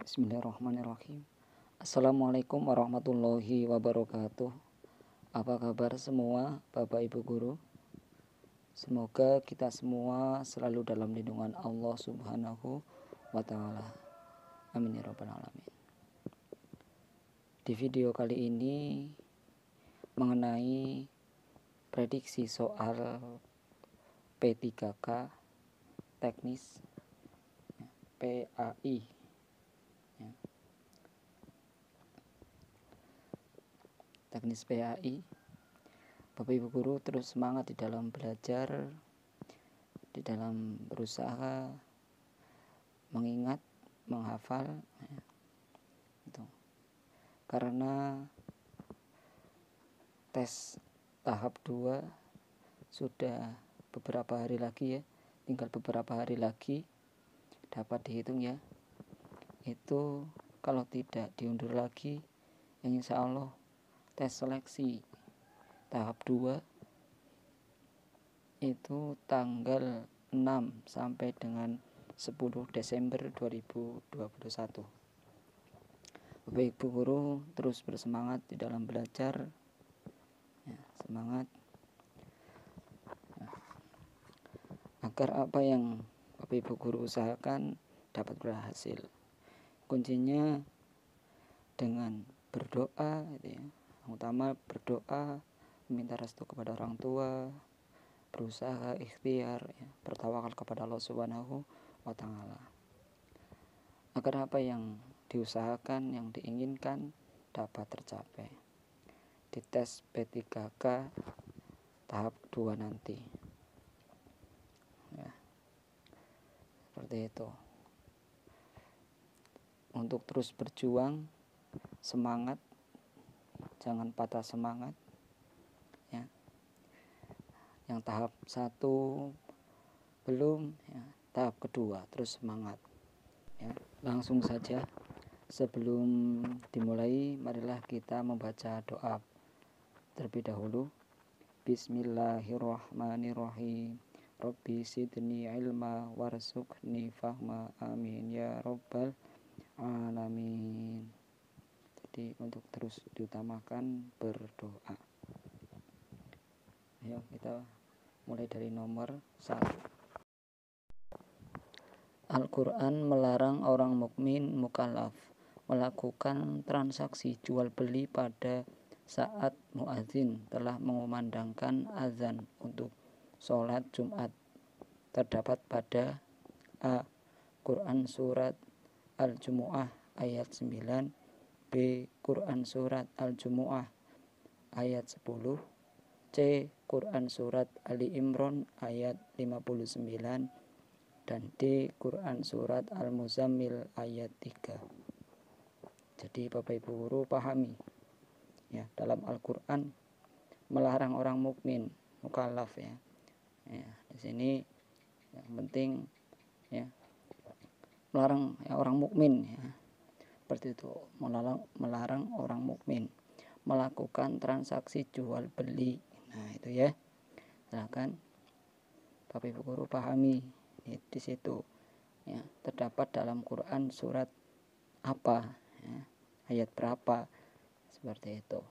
Bismillahirrahmanirrahim. Assalamualaikum warahmatullahi wabarakatuh. Apa kabar semua Bapak Ibu Guru? Semoga kita semua selalu dalam lindungan Allah Subhanahu wa Ta'ala. Amin ya Rabbal Alamin. Di video kali ini mengenai prediksi soal P3K teknis PAI. Teknis PAI. Bapak Ibu Guru terus semangat di dalam belajar, di dalam berusaha mengingat, menghafal, itu. Karena tes tahap 2 sudah beberapa hari lagi ya, tinggal beberapa hari lagi dapat dihitung ya. Itu kalau tidak diundur lagi, yang insya Allah tes seleksi tahap 2 itu tanggal 6 sampai dengan 10 Desember 2021. Bapak Ibu Guru terus bersemangat di dalam belajar ya, semangat agar apa yang Bapak Ibu Guru usahakan dapat berhasil. Kuncinya dengan berdoa gitu ya. Yang utama berdoa, meminta restu kepada orang tua, berusaha ikhtiar ya, bertawakal kepada Allah Subhanahu wa Ta'ala. Agar apa yang diusahakan, yang diinginkan dapat tercapai di tes P3K tahap 2 nanti ya, seperti itu. Untuk terus berjuang, semangat, jangan patah semangat ya. Yang tahap 1 belum ya, tahap kedua terus semangat ya. Langsung saja sebelum dimulai, marilah kita membaca doa terlebih dahulu. Bismillahirrahmanirrahim. Rabbi sidni ilma warzuqni fahma, amin ya rabbal alamin. Jadi untuk terus diutamakan berdoa. Ayo kita mulai dari nomor 1. Al-Quran melarang orang mukmin mukallaf melakukan transaksi jual beli pada saat muadzin telah mengumandangkan azan untuk sholat Jumat. Terdapat pada A. Quran Surat Al-Jumu'ah ayat 9, B. Quran Surat Al-Jumu'ah ayat 10, C. Quran Surat Ali Imran ayat 59, dan D. Quran Surat Al-Muzammil ayat 3. Jadi Bapak Ibu Guru pahami ya, dalam Al-Quran melarang orang mukmin mukallaf ya. Di sini yang penting ya, melarang ya, orang mukmin ya. Seperti itu, melarang orang mukmin melakukan transaksi jual beli. Nah, itu ya. Silakan Bapak Ibu Guru pahami di situ. Ya, terdapat dalam Quran surat apa ya, ayat berapa, seperti itu.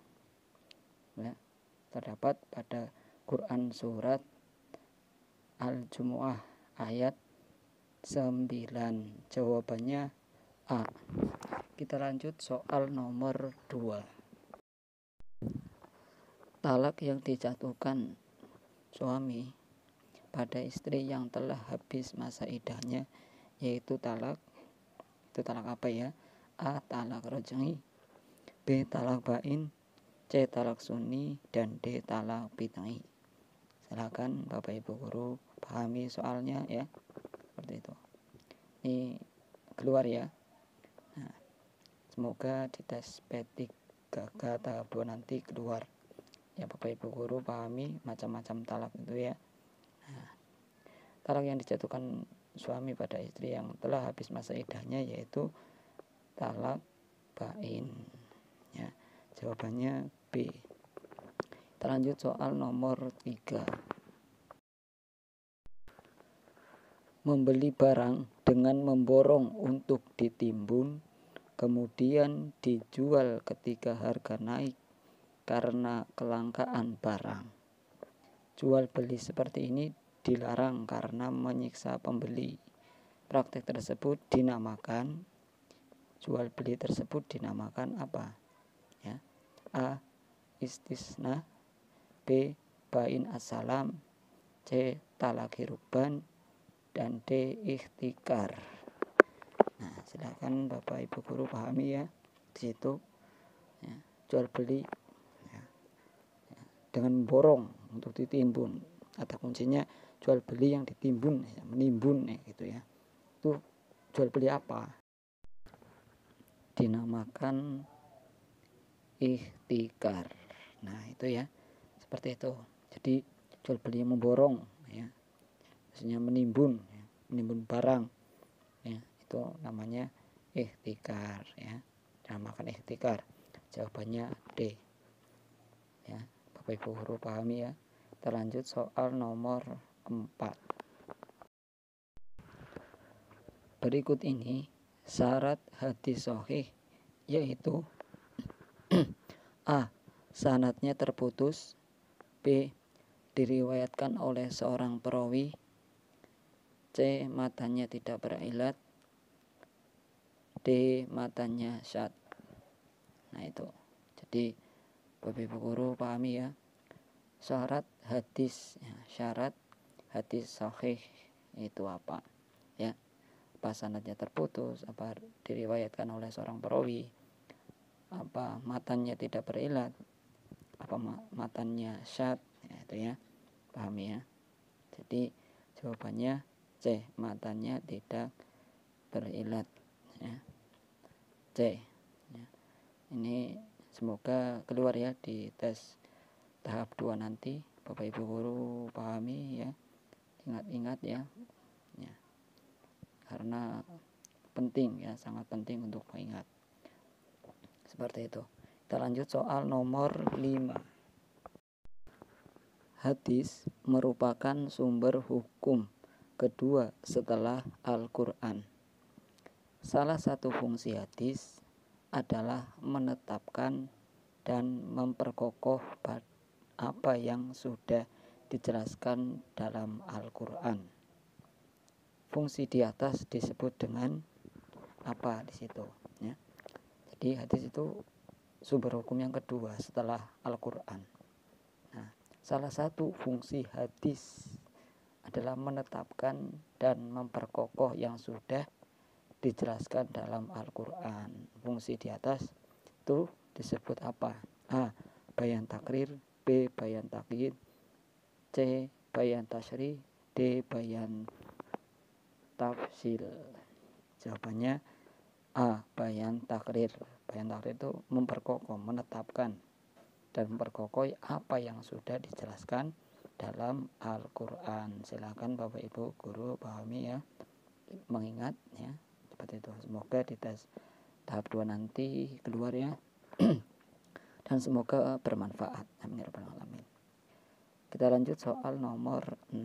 Ya, terdapat pada Quran surat Al-Jumu'ah ayat 9. Jawabannya A. Kita lanjut soal nomor 2. Talak yang dijatuhkan suami pada istri yang telah habis masa iddahnya, yaitu talak apa ya? A. Talak raj'i, B. Talak bain, C. Talak sunni, dan D. Talak bid'ai. Silakan Bapak Ibu Guru pahami soalnya ya, seperti itu. Ini keluar ya. Nah, semoga di tes P3K tahap 2 nanti keluar ya. Bapak Ibu Guru pahami macam-macam talak itu ya. Nah, talak yang dijatuhkan suami pada istri yang telah habis masa iddahnya yaitu talak bain ya. Jawabannya B. Kita lanjut soal nomor 3. Membeli barang dengan memborong untuk ditimbun kemudian dijual ketika harga naik karena kelangkaan barang. Jual beli seperti ini dilarang karena menyiksa pembeli. Praktek tersebut dinamakan jual beli tersebut dinamakan apa? Ya. A. Istisna, B. Bain as-salam, C. Talaqi ruban, dan D. Ikhtikar. Nah, silakan Bapak Ibu guru pahami ya di situ ya, jual beli ya, dengan borong untuk ditimbun. Kata kuncinya jual beli yang ditimbun ya, menimbun ya, gitu ya. Itu jual beli apa? Dinamakan ikhtikar. Nah, itu ya. Seperti itu. Jadi jual beli yang memborong ya. Maksudnya menimbun ya, menimbun barang ya, itu namanya ikhtikar ya. Dinamakan ikhtikar. Jawabannya D. Ya, Bapak Ibu guru pahami ya. Kita lanjut soal nomor 4. Berikut ini syarat hadis sahih, yaitu A. Sanadnya terputus, B. Diriwayatkan oleh seorang perawi, C. Matanya tidak berilat, D. Matanya syad. Nah itu. Jadi Bapak Ibu guru pahami ya. Syarat hadis ya, syarat hadis sahih itu apa? Ya. Apa sanadnya terputus, apa diriwayatkan oleh seorang perawi, apa matanya tidak berilat, apa matanya syad ya, itu ya. Pahami ya. Jadi jawabannya C. Matanya tidak berilat ya. C ya. Ini semoga keluar ya di tes tahap 2 nanti. Bapak Ibu guru pahami ya. Ingat-ingat ya. Ya. Karena penting ya, sangat penting untuk mengingat. Seperti itu. Kita lanjut soal nomor 5. Hadis merupakan sumber hukum kedua setelah Al-Quran. Salah satu fungsi hadis adalah menetapkan dan memperkokoh apa yang sudah dijelaskan dalam Al-Quran. Fungsi di atas disebut dengan apa di situ ya. Jadi hadis itu sumber hukum yang kedua setelah Al-Quran. Nah, salah satu fungsi hadis adalah menetapkan dan memperkokoh yang sudah dijelaskan dalam Al-Quran. Fungsi di atas itu disebut apa? A. Bayan takrir, B. Bayan takyid, C. Bayan tasyri, D. Bayan tafsil. Jawabannya A. Bayan takrir. Bayan takrir itu memperkokoh, menetapkan dan memperkokoh apa yang sudah dijelaskan dalam Al-Quran. Silakan Bapak Ibu guru pahami ya, mengingat ya, seperti itu. Semoga di tes tahap 2 nanti keluar ya. Dan semoga bermanfaat. Amin ya rabbal alamin. Kita lanjut soal nomor 6.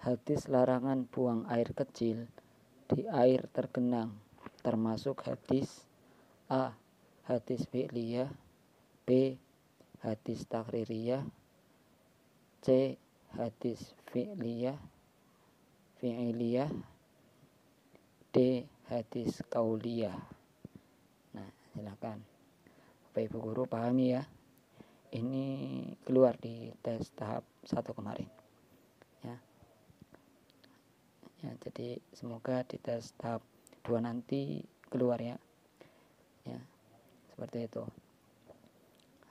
Hadis larangan buang air kecil di air tergenang termasuk hadis A. Hadis fi'liyah, B. Hadis takririyah, C. Hadis fi'liyah, D. Hadis kauliyah. Nah, silakan Bapak Ibu guru pahami ya. Ini keluar di tes tahap 1 kemarin. Ya. Ya, jadi semoga di tes tahap 2 nanti keluar ya. Ya. Seperti itu.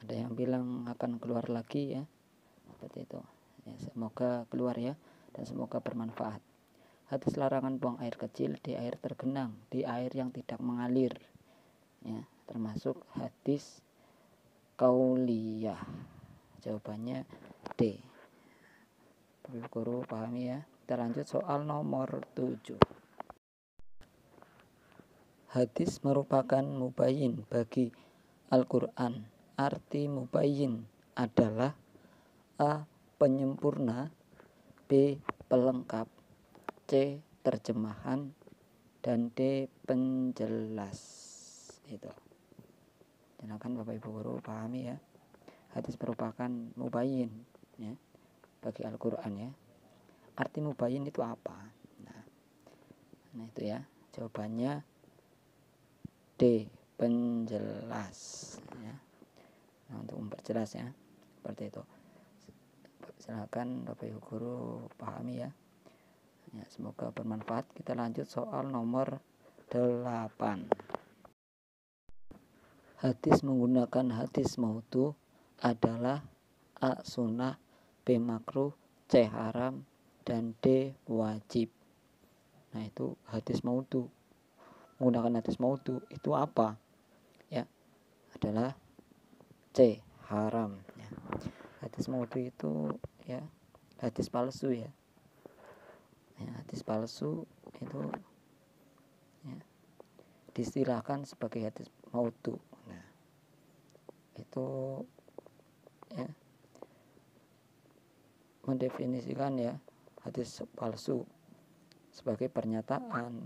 Ada yang bilang akan keluar lagi ya. Seperti itu. Ya, semoga keluar ya dan semoga bermanfaat. Hadis larangan buang air kecil di air tergenang, di air yang tidak mengalir. Ya, termasuk hadis kauliyah. Jawabannya D. Bapak guru pahami ya. Kita lanjut soal nomor 7. Hadis merupakan mubayyin bagi Al-Quran. Arti mubayyin adalah A. Penyempurna, B. Pelengkap, C. Terjemahan, dan D penjelas. Itu. Silakan Bapak Ibu guru pahami ya. Hadis merupakan mubayyin ya bagi Al-Qur'an ya. Arti mubayyin itu apa? Nah itu ya. Jawabannya D penjelas ya. Nah, untuk memperjelas ya. Seperti itu. Silakan Bapak Ibu guru pahami ya. Ya, semoga bermanfaat. Kita lanjut soal nomor 8. Hadis menggunakan hadis maudhu adalah A. Sunnah, B. Makruh, C. Haram, dan D. Wajib. Nah itu hadis maudhu. Menggunakan hadis maudhu itu apa? Ya, adalah C. Haram. Ya. Hadis maudhu itu ya hadis palsu ya. Hadis palsu itu ya, distilahkan sebagai hadis maudhu. Nah, itu ya mendefinisikan ya hadis palsu sebagai pernyataan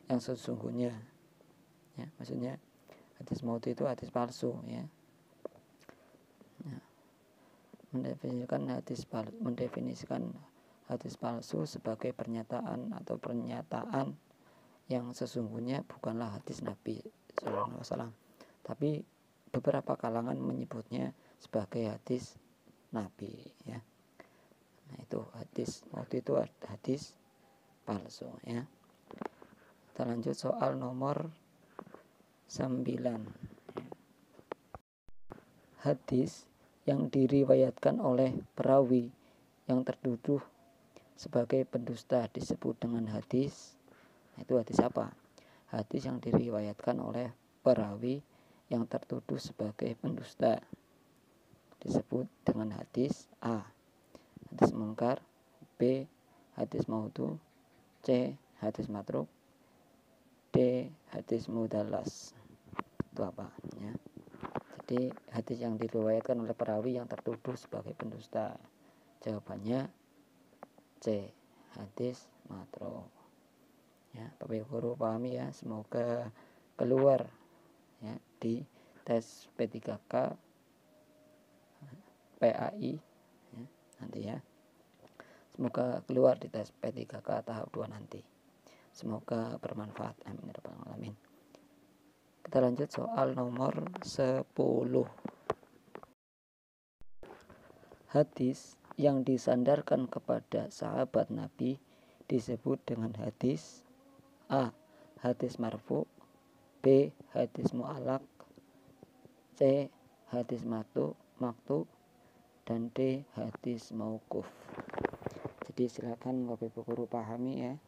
yang sesungguhnya ya, maksudnya hadis maudhu itu hadis palsu ya. Mendefinisikan hadis palsu sebagai pernyataan yang sesungguhnya bukanlah hadis Nabi SAW, tapi beberapa kalangan menyebutnya sebagai hadis Nabi ya. Nah itu hadis maudhu itu hadis palsu ya. Kita lanjut soal nomor 9. Hadis yang diriwayatkan oleh perawi yang tertuduh sebagai pendusta disebut dengan hadis. Itu hadis apa? Hadis yang diriwayatkan oleh perawi yang tertuduh sebagai pendusta disebut dengan hadis A. Hadis mungkar, B. Hadis maudhu, C. Hadis matruk, D. Hadis mudallas. Itu apa ya? Jadi hadis yang diriwayatkan oleh perawi yang tertuduh sebagai pendusta. Jawabannya C. Hadis matruk. Ya, Bapak Ibu guru pahami ya. Semoga keluar ya di tes P3K PAI ya, nanti ya. Semoga keluar di tes P3K tahap 2 nanti. Semoga bermanfaat. Amin ya rabbal alamin. Kita lanjut soal nomor 10. Hadis yang disandarkan kepada sahabat Nabi disebut dengan hadis A. Hadis marfu, B. Hadis mu'allaq, C. Hadis maktu, dan D. Hadis mauquf. Jadi silakan Bapak Ibu guru pahami ya.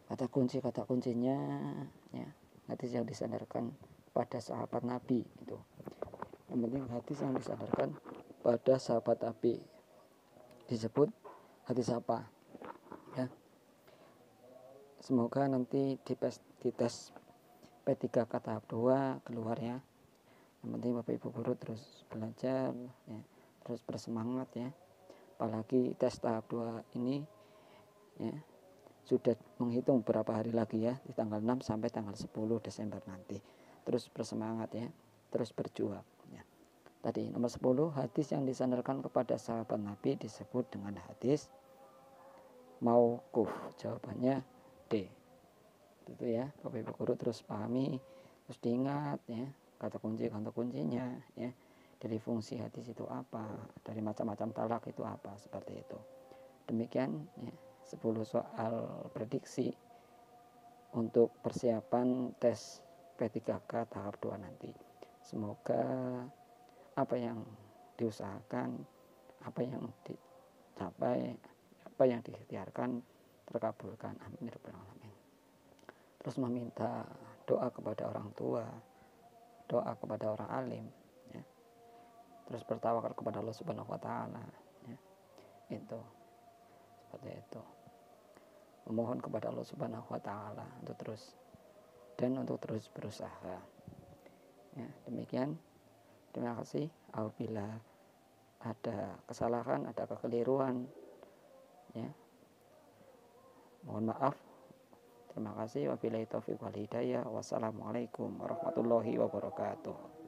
Kata kuncinya ya. Hadis yang disandarkan pada sahabat Nabi itu. Yang penting hadis yang disandarkan pada sahabat Nabi disebut hadis apa? Ya. Semoga nanti di tes P3K tahap 2 keluar ya. Yang penting Bapak Ibu guru terus belajar ya, terus bersemangat ya. Apalagi tes tahap 2 ini ya sudah menghitung beberapa hari lagi ya, di tanggal 6 sampai tanggal 10 Desember nanti. Terus bersemangat ya, terus berjuang ya. Tadi nomor 10, hadis yang disandarkan kepada sahabat Nabi disebut dengan hadis mauquf. Jawabannya D. Itu ya, Bapak Ibu guru terus pahami, terus diingat ya, kata kuncinya ya. Dari fungsi hadis itu apa, dari macam-macam talak itu apa, seperti itu. Demikian ya, 10 soal prediksi untuk persiapan tes P3K tahap 2 nanti. Semoga apa yang diusahakan, apa yang dicapai, apa yang diikhtiarkan terkabulkan. Amin ya rabbal alamin. Terus meminta doa kepada orang tua, doa kepada orang alim ya. Terus bertawakal kepada Allah Subhanahu wa taala ya. Itu seperti itu. Memohon kepada Allah Subhanahu wa taala untuk terus berusaha. Ya, demikian. Terima kasih. Apabila ada kesalahan, ada kekeliruan ya, Mohon maaf. Terima kasih. Wabillahi taufiq wal hidayah. Wassalamualaikum warahmatullahi wabarakatuh.